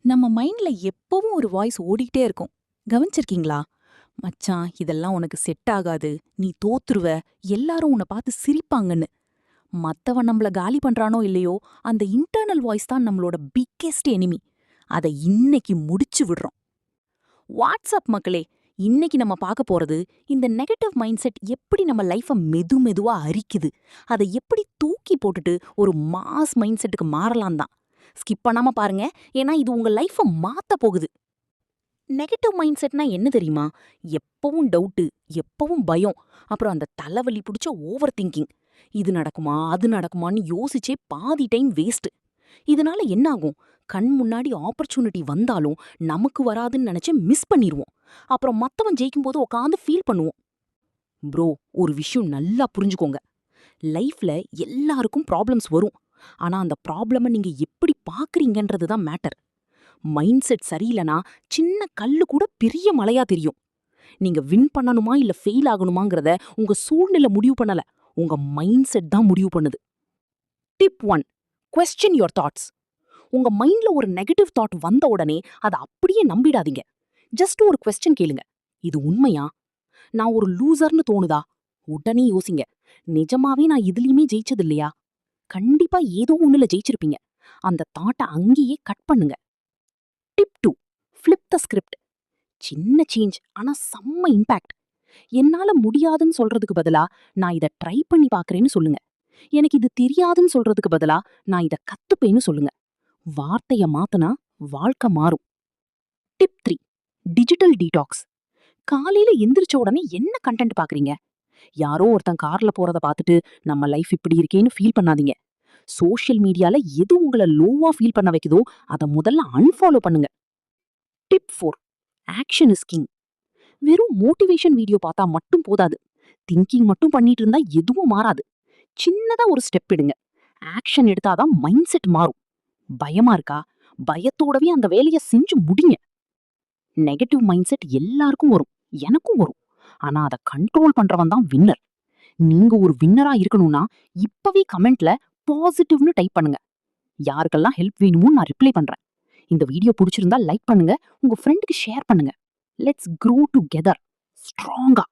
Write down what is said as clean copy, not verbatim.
நம்ம மைண்ட்ல எப்பவும் ஒரு வாய்ஸ் ஓடிட்டே இருக்கும். கவனிச்சிருக்கீங்களா? மச்சான், இதெல்லாம் உனக்கு செட் ஆகாது. நீ தோத்துருவ. எல்லாரும் உன்ன பார்த்து சிரிப்பாங்கன்னு. மத்தவன் நம்மள காலி பண்றானோ இல்லையோ, அந்த இன்டர்னல் வாய்ஸ் தான் நம்மளோட பிக்கெஸ்ட் எனிமி. அத இன்னைக்கு முடிச்சு விடுறோம். வாட்ஸ்அப் மக்களே, இன்னைக்கு நம்ம பார்க்க போறது, இந்த நெகட்டிவ் மைண்ட் செட் எப்படி நம்ம லைஃப மெதுவா அரிக்குது. அத எப்படி தூக்கி போட்டுட்டு ஒரு மாஸ் மைண்ட் செட்டுக்கு மாறலாம் தான். ஸ்கிப் பண்ணாம பாருங்க. ஏன்னா இது உங்க லைஃப மாத்த போகுது. நெகட்டிவ் மைண்ட் செட்னா என்ன தெரியுமா? எப்பவும் டவுட்டு, எப்பவும் பயம், அப்புறம் அந்த தலைவலி புடிச்ச ஓவர் திங்கிங். இது நடக்குமா, அது நடக்குமான்னு யோசிச்சே பாதி டைம் வேஸ்ட். இதனால என்ன ஆகும்? கண் முன்னாடி ஆப்பர்ச்சுனிட்டி வந்தாலும் நமக்கு வராதுன்னு நினைச்சு மிஸ் பண்ணிருவோம். அப்புறம் மத்தவன் ஜெயிக்கும்போது உட்காந்து ஃபீல் பண்ணுவோம். ப்ரோ, ஒரு விஷயம் நல்லா புரிஞ்சுக்கோங்க. லைஃப்ல எல்லாருக்கும் ப்ராப்ளம்ஸ் வரும். ஆனா அந்த ப்ராப்ளம நீங்க எப்படி பாக்குறீங்கன்றது தான் மேட்டர். மைண்ட் செட் சரியில்லைனா சின்ன கல்லு கூட பெரிய மலையா தெரியும். நீங்க வின் பண்ணணுமா இல்ல ஃபெயில் ஆகணுமாங்கிறத உங்க சூழ்நிலை முடிவு பண்ணல. உங்க மைண்ட் செட் தான் முடிவு பண்ணுது. டிப் 1. Question your thoughts. உங்க மைண்ட்ல ஒரு நெகட்டிவ் தாட் வந்த உடனே அதை அப்படியே நம்பிடாதீங்க. ஜஸ்ட் ஒரு கொஸ்டின் கேளுங்க. இது உண்மையா? நான் ஒரு லூசர்னு தோணுதா? உடனே யோசிங்க. நிஜமாவே நான் இதுலயுமே ஜெயிச்சது இல்லையா? கண்டிப்பா ஏதோ ஒண்ணுல ஜெயிச்சிருப்பீங்க. அந்த தாட்டை அங்கேயே கட் பண்ணுங்க. டிப் 2. Flip the script. சின்ன சேஞ்ச் ஆனா செம்ம இம்பாக்ட். என்னால முடியாதுன்னு சொல்றதுக்கு பதிலா நான் இத ட்ரை பண்ணி பாக்குறேன்னு சொல்லுங்க. எனக்கு இது தெரியாதுன்னு சொல்றதுக்கு பதிலா நான் இத கத்துப்பேன்னு சொல்லுங்க. வார்த்தைய மாத்துனா வாழ்க்கை மாறும். டிப் 3. Digital detox. காலையில எந்திரிச்ச உடனே என்ன கண்டென்ட் பாக்குறீங்க? யாரோ ஒருத்தன் கார்ல போறத பார்த்துட்டு நம்ம லைஃப் இப்படி இருக்கேன்னு ஃபீல் பண்ணாதீங்க. சோஷியல் மீடியால எது உங்களை லோவா ஃபீல் பண்ண வைக்குதோ அதை முதல்ல அன்ஃபாலோ பண்ணுங்க. டிப் 4. Action is king. வெறும் மோட்டிவேஷன் வீடியோ பார்த்தா மட்டும் போதாது. திங்கிங் மட்டும் பண்ணிட்டு இருந்தா எதுவும் மாறாது. சின்னதா ஒரு ஸ்டெப் எடுங்க. ஆக்ஷன் எடுத்தாதான் மைண்ட் செட் மாறும். பயமா இருக்கா? பயத்தோடவே அந்த வேலையை செஞ்சு முடிங்க. நெகட்டிவ் மைண்ட் செட் எல்லாருக்கும் வரும். எனக்கும் வரும். ஆனா அதை கண்ட்ரோல் பண்றவன் தான் வின்னர். நீங்க ஒரு வின்னரா இருக்கணும்னா இப்பவே கமெண்ட்ல பாசிட்டிவ்னு டைப் பண்ணுங்க. யாருக்கெல்லாம் ஹெல்ப் வேணுமோ நான் ரிப்ளை பண்றேன். இந்த வீடியோ பிடிச்சிருந்தா லைக் பண்ணுங்க. உங்க ஃப்ரெண்டுக்கு ஷேர் பண்ணுங்க. லெட்ஸ் க்ரோ டுகெதர் ஸ்ட்ராங்கா.